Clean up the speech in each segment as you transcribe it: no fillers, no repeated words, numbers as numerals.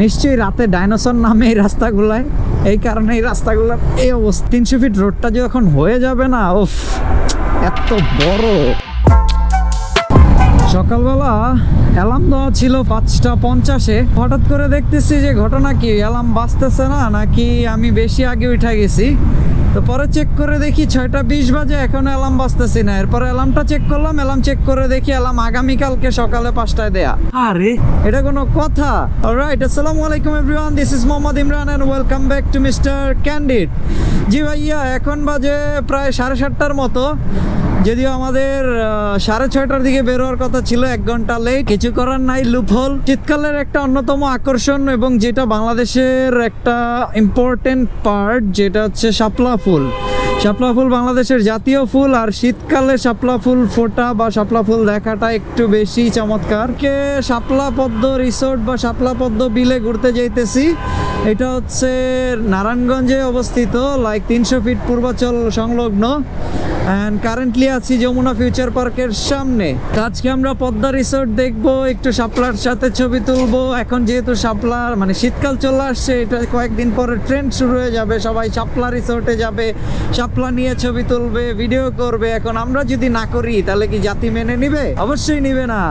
নিশ্চয়ই রাতে ডাইনোসর নামে এই রাস্তাগুলায়, এই কারণে এই রাস্তাগুলোর এই অবস্থা। 300 ফিট রোডটা যখন হয়ে যাবে না, উফ এত বড়। সকালবেলা অ্যালার্ম দেওয়া ছিল 5:50-এ, হঠাৎ করে দেখতেছি যে ঘটনা কি, অ্যালার্ম বাজতেছে না, নাকি আমি বেশি আগে উঠে গেছি। তো পরে চেক করে দেখি 6:20 বাজে, এখন অ্যালার্ম বাজতেছি না। এরপরে অ্যালার্মটা চেক করলাম, অ্যালার্ম চেক করে দেখি অ্যালার্ম আগামীকালকে সকালে 5টায় দেয়া। আরে এটা কোনো কথা? অলরাইট, আসসালামু আলাইকুম everyone, this is Mohammad Imran and welcome back to mister Candid. জি ভাইয়া, এখন বাজে প্রায় 7:30টার মতো, যদিও আমাদের 6:30টার দিকে বের হওয়ার কথা ছিল, 1 ঘন্টা লেট। কিছু করার নাই, লুপহোল। শীতকালের একটা অন্যতম আকর্ষণ এবং যেটা বাংলাদেশের একটা ইম্পর্টেন্ট পার্ট, যেটা হচ্ছে শাপলা ফুল। শাপলা ফুল বাংলাদেশের জাতীয় ফুল, আর শীতকালে শাপলা ফুল ফোটা বা শাপলা ফুল দেখাটা একটু বেশি চমৎকার। কে শাপলা পদ্ম রিসোর্ট বা শাপলা পদ্ম বিলে ঘুরতে যাইতেছি। এটা হচ্ছে নারায়ণগঞ্জে অবস্থিত, লাইক 300 ফিট পূর্বাচল সংলগ্ন। অ্যান্ড কারেন্টলি আছি যমুনা ফিউচার পার্কের সামনে। আজকে আমরা পদ্মা রিসোর্ট দেখবো, একটু শাপলার সাথে ছবি তুলবো। এখন যেহেতু শাপলার মানে শীতকাল চলে আসছে, এটা কয়েকদিন পরে ট্রেন্ড শুরু হয়ে যাবে, সবাই শাপলা রিসোর্টে যাবে, শাপলা নিয়ে ছবি তুলবে, ভিডিও করবে। এখন আমরা যদি না করি তাহলে কি জাতি মেনে নিবে? অবশ্যই নিবে না।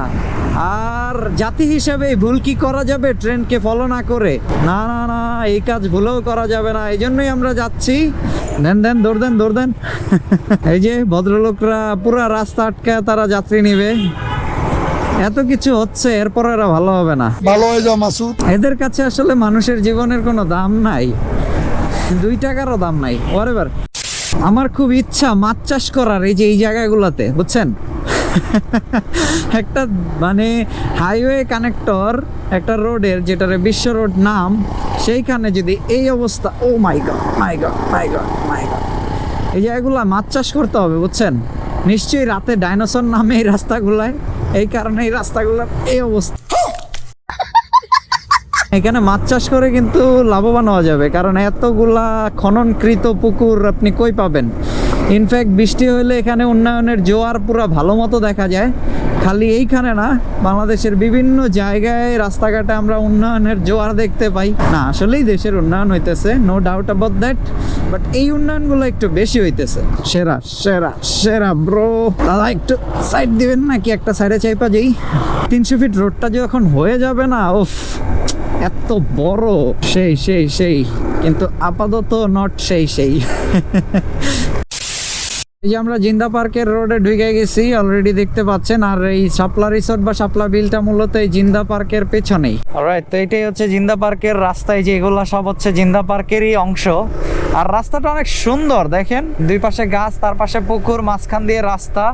আর জাতি হিসেবে ভুল কি করা যাবে ট্রেন্ডকে ফলো না করে? না না না, এই কাজ ভুলেও করা যাবে না। এই জন্যই আমরা যাচ্ছি। দেন দৌড় দেন এই যে ভদ্রলোকরা পুরা রাস্তা আটকায় তারা যাত্রী নিবে। এত কিছু হচ্ছে, এরপর এরা ভালো হবে না। ভালো হয়ে যাও মাসুদ। এদের কাছে আসলে মানুষের জীবনের কোনো দাম নাই, 2 টাকারও দাম নাই। ওয়ারেভার। আমার খুব ইচ্ছা মাছ চাষ করার এই যে এই জায়গাগুলোতে, বুঝছেন? একটা মানে হাইওয়ে কানেক্টর, একটা রোডের, যেটার বিশ্ব রোড নাম, সেইখানে যদি এই অবস্থা, ও মাই গড মাই গড মাই গড মাই গড, এই জায়গাগুলো মাছ চাষ করতে হবে, বুঝছেন? নিশ্চয়ই রাতে ডাইনোসর নামে এই রাস্তাগুলায়, এই কারণে এই রাস্তাগুলোর এই অবস্থা। এখানে মাছ চাষ করে কিন্তু লাভবান হওয়া যাবে, কারণ এতগুলা খননকৃত পুকুর আপনি কই পাবেন? ইনফ্যাক্ট বৃষ্টি হলে এখানে উন্নয়নের জোয়ার পুরো ভালো মতো দেখা যায়। খালি এইখানে না, বাংলাদেশের বিভিন্ন জায়গায় রাস্তাঘাটে আমরা উন্নয়নের জোয়ার দেখতে পাই। না, আসলেই দেশের উন্নয়ন হইতেছে, no doubt about that, but এই উন্নয়নগুলো একটু বেশি হইতেছে। সেরা সেরা সেরা ব্রো। দাদা একটু সাইড দিবেন নাকি? একটা সাইডে চাইপা যেই 300 ফিট রোডটা যখন হয়ে যাবে না, উফ এত বড়, সেই সেই সেই, কিন্তু আপাতত নট সেই সেই। এই যে আমরা জিন্দা পার্কের রোডে ঢুকে গেছি অলরেডি, দেখতে পাচ্ছেন। আর এই শাপলা রিসোর্ট বা শাপলা বিলটা মূলত এই জিন্দা পার্কের পেছনেই। অলরাইট, তো এটাই হচ্ছে জিন্দা পার্কের রাস্তায়, যে এগুলো সব হচ্ছে জিন্দা পার্কেরই অংশ। আর রাস্তাটা অনেক সুন্দর, দেখেন দুই পাশে গাছ, তার পাশে পুকুর, মাঝখান দিয়ে রাস্তা।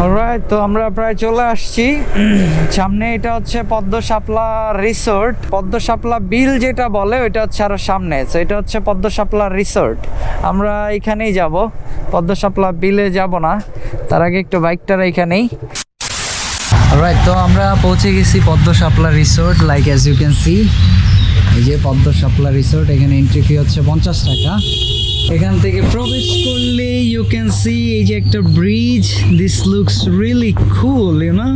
অলরাইট, তো আমরা প্রায় চলে আসছি সামনে। এটা হচ্ছে পদ্ম শাপলা রিসোর্ট। পদ্ম শাপলা বিল যেটা বলে ওইটা হচ্ছে আরো সামনে। তো এটা হচ্ছে পদ্ম শাপলা রিসোর্ট। আমরা এখানেই যাব, পদ্ম শাপলা বিলে যাব না, তার আগে একটু বাইকটার এখানেই। অলরাইট, তো আমরা পৌঁছে গেছি Padma Shapla Resort. Like as you can see, এই যে পদ্ম শাপলা রিসোর্ট। এখানে এন্ট্রি ফি হচ্ছে 50 টাকা। এখান থেকে প্রবেশ করলে ইউ ক্যান সি এই যে একটা bridge. This looks really cool, you know.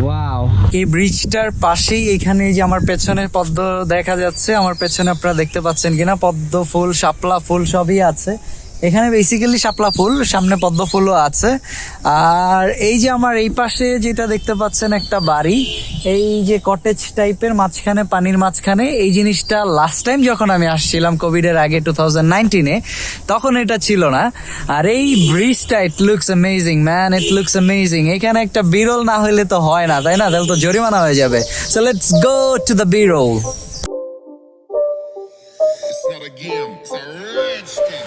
Wow, এই ব্রিজটার পাশেই এখানে যে আমার পেছনে পদ্ম দেখা যাচ্ছে, আমার পেছনে আপনারা দেখতে পাচ্ছেন কিনা, পদ্ম ফুল, শাপলা ফুল সবই আছে এখানে। বেসিক্যালি শাপলা ফুল, সামনে পদ্ম ফুলও আছে। আর এই যে আমার এই পাশে যেটা দেখতে পাচ্ছেন একটা বাড়ি, এই যে কটেজ টাইপের, মাঝখানে পানির মাঝখানে, এই জিনিসটা লাস্ট টাইম যখন আমি আসছিলাম কোভিডের আগে 2019-এ, তখন এটা ছিল না। আর এই ব্রিজটা, it looks amazing man, it looks amazing. এখানে একটা বিরল না হলে তো হয় না, তাই না? তাহলে তো জরিমানা হয়ে যাবে। So let's go to the বিরল। It's not a game, it's a rich thing.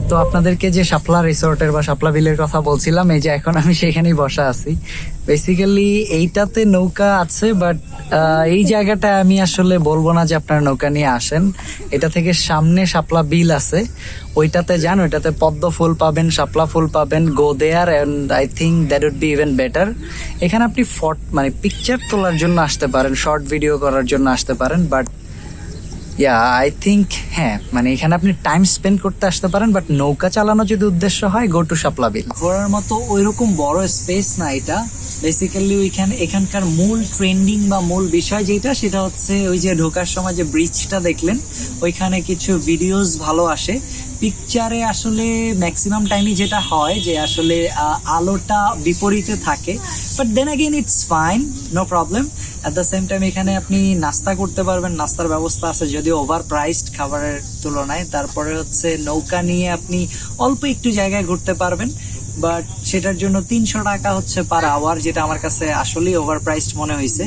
তো আপনাদেরকে যে শাপলা রিসোর্টের বা শাপলা বিলের কথা বলছিলাম, এই যে এখন আমি সেখানেই বসা আছি। বেসিক্যালি এইটাতে নৌকা আছে, বাট এই জায়গাটায় আমি আসলে বলবো না যে আপনারা নৌকা নিয়ে আসেন। এটা থেকে সামনে শাপলা বিল আছে, ওইটাতে যান, ওইটাতে পদ্ম ফুল পাবেন, শাপলা ফুল পাবেন। Go there and I think that would be even better. এখানে আপনি মানে পিকচার তোলার জন্য আসতে পারেন, শর্ট ভিডিও করার জন্য আসতে পারেন, বাট আই থিঙ্ক হ্যাঁ, মানে এখানে আপনি টাইম স্পেন্ড করতে আসতে পারেন, বাট নৌকা চালানো যদি উদ্দেশ্য হয়, গো টু শাপলা বিল। ঘোরার মতো ওইরকম বড় স্পেস না এটা। বেসিক্যালি এখানকার মূল ট্রেন্ডিং বা মূল বিষয় যেটা, সেটা হচ্ছে ওই যে ঢোকার সময় যে ব্রিজটা দেখলেন, ওইখানে কিছু ভিডিওস ভালো আসে। পিকচারে আসলে ম্যাক্সিমাম টাইমই যেটা হয় যে আসলে আলোটা বিপরীতে থাকে, but then again it's fine, no problem. At the same time এখানে আপনি নাস্তা করতে পারবেন, নাস্তার ব্যবস্থা আছে, যদিও ওভার প্রাইসড খাবারের তুলনায়। তারপরে হচ্ছে নৌকা নিয়ে আপনি অল্প একটু জায়গায় ঘুরতে পারবেন, বাট সেটার জন্য 300 টাকা হচ্ছে পার আওয়ার, যেটা আমার কাছে আসলেই ওভার প্রাইসড মনে হয়েছে।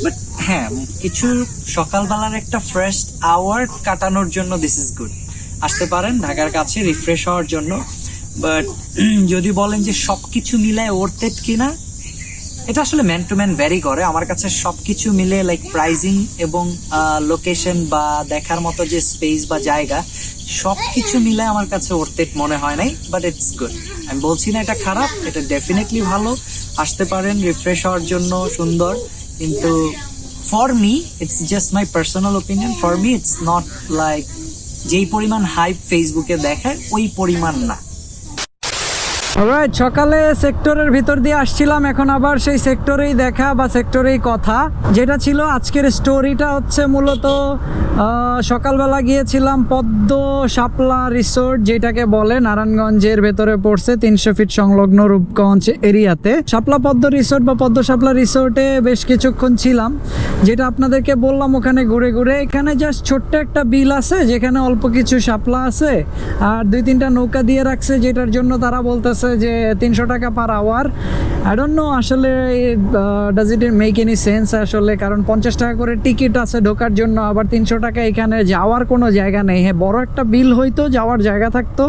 বাট হ্যাঁ, কিছু সকালবেলার একটা ফ্রেশ আওয়ার কাটানোর জন্য দিস ইজ গুড। আসতে পারেন ঢাকার কাছে রিফ্রেশ হওয়ার জন্য। বাট যদি বলেন যে সবকিছু মিলায় ওর্থ ইট কিনা, এটা আসলে ম্যান টু ম্যান ভ্যারি করে। আমার কাছে সবকিছু মিলে লাইক প্রাইজিং এবং লোকেশন বা দেখার মতো যে স্পেস বা জায়গা, সবকিছু মিলে আমার কাছে ওর্থ ইট মনে হয় নাই, বাট ইটস গুড। আমি বলছি না এটা খারাপ, এটা ডেফিনেটলি ভালো। আসতে পারেন রিফ্রেশ হওয়ার জন্য, সুন্দর। কিন্তু for me, it's just my personal opinion, for me it's not like যেই পরিমাণ হাইপ ফেসবুকে দেখায় ওই পরিমাণ না। অলরাইট, সকালে সেক্টরের ভিতর দিয়ে আসছিলাম, এখন আবার সেই সেক্টরেই দেখা বা সেক্টরেই কথা। যেটা ছিল আজকের স্টোরিটা হচ্ছে মূলত সকালবেলা গিয়েছিলাম পদ্ম শাপলা রিসোর্ট, যেটাকে বলে নারায়ণগঞ্জের ভেতরে পড়ছে, 300 ফিট সংলগ্ন রূপগঞ্জ এরিয়াতে। শাপলা পদ্ম রিসোর্ট বা পদ্ম শাপলা রিসোর্টে বেশ কিছুক্ষণ ছিলাম, যেটা আপনাদেরকে বললাম ওখানে ঘুরে ঘুরে। এখানে জাস্ট ছোট্ট একটা বিল আছে, যেখানে অল্প কিছু শাপলা আছে আর 2-3টা নৌকা দিয়ে রাখছে, যেটার জন্য তারা বলতেছে যে 300 টাকা per hour. I don't know আসলে does it make any sense আসলে, কারণ 50 টাকা করে টিকিট আছে ঢোকার জন্য, আবার 300 টাকা এখানে যাওয়ার কোনো জায়গা নেই। হ্যাঁ, বড় একটা বিল হইতো, যাওয়ার জায়গা থাকতো,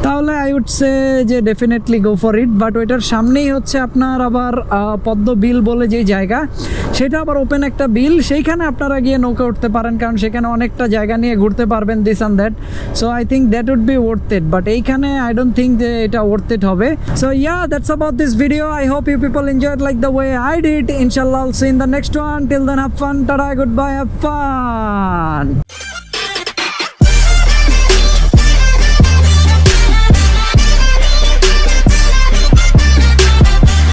তাহলে আই উড সে যে definitely go for it. But ওইটার সামনেই হচ্ছে আপনার আবার পদ্ম বিল বলে যেই জায়গা, সেটা আবার ওপেন একটা বিল, সেইখানে আপনারা গিয়ে নৌকা উঠতে পারেন, কারণ সেখানে অনেকটা জায়গা নিয়ে ঘুরতে পারবেন, this and that. So I think that would be worth it, but এইখানে আই ডোন্ট থিঙ্ক যে এটা ওয়ার্থ ইট হবে। So yeah, that's about this video. I hope you people enjoyed like the way I did. Inshallah, I'll see you in the next one. Till then, have fun. Tada, goodbye, have fun.